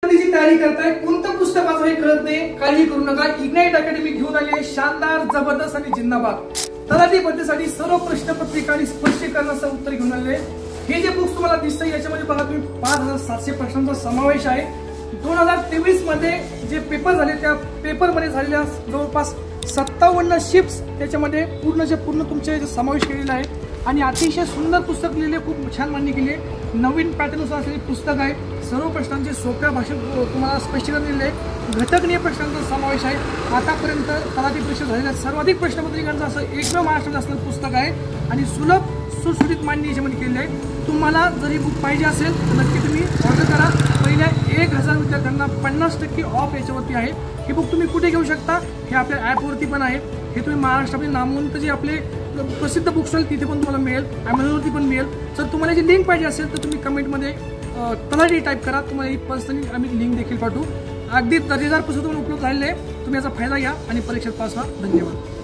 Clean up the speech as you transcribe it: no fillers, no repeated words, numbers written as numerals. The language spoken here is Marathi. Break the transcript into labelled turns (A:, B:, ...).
A: तयारी करताय कोणतं पुस्तक वाचावं हे कळत नाही, काळजी करू नका। इग्नाइट अकॅडमी घेऊन आले शानदार, जबरदस्त आणि जिंदाबाद तलाठी परीक्षेसाठी सर्व प्रश्नपत्रिका आणि स्पष्टीकरणाचं उत्तर घेऊन आले। हे जे बुक्स तुम्हाला दिसतंय याच्यामध्ये बघा तुम्ही 5700 प्रश्नांचा समावेश आहे। 2023 मध्ये जे पेपर झाले त्या पेपर मध्ये झालेल्या जवळपास 57 शिफ्ट्स त्याच्यामध्ये पूर्ण तुमचे समावेश केलेला आहे आणि अतिशय सुंदर पुस्तक लिहिले, खूप छान मांडणी केली आहे। नवीन पॅटर्ननुसार असलेले पुस्तक आहे। सर्व प्रश्नांचे सोप्या भाषेत तुम्हाला स्पष्टीकरण दिलेले आहे। घटकनीय प्रश्नांचा समावेश आहे। आतापर्यंत तलाठी परीक्षा झालेल्या सर्वाधिक प्रश्नपत्रिकांचं असं एकमेव महाराष्ट्रात असलेलं पुस्तक आहे आणि सुलभ सुटसुटीत मांडणी याच्यामध्ये केलेली आहे। तुम्हाला जर ही बुक पाहिजे असेल तर नक्की तुम्ही ऑर्डर करा। पहिल्या 1000 विद्यार्थ्यांना 50% ऑफ याच्यावरती आहे। हे बुक तुम्ही कुठे घेऊ शकता, हे आपल्या ॲपवरती पण आहे। हे तुम्ही महाराष्ट्रातील नामवंत जे आपले प्रसिद्ध बुक स्टॉल तिथे पण तुम्हाला मिळेल, ॲमेझॉनवरती पण मिळेल। जर तुम्हाला जी लिंक पाहिजे असेल तर तुम्ही कमेंटमध्ये तलाठी टाईप करा, तुम्हाला ही पर्सनली आम्ही लिंक देखील पाठवू। अगदी दर्जेदार पुस्तक तुम्हाला उपलब्ध झालेले आहे, तुम्ही याचा फायदा घ्या आणि परीक्षेत पास व्हा। धन्यवाद।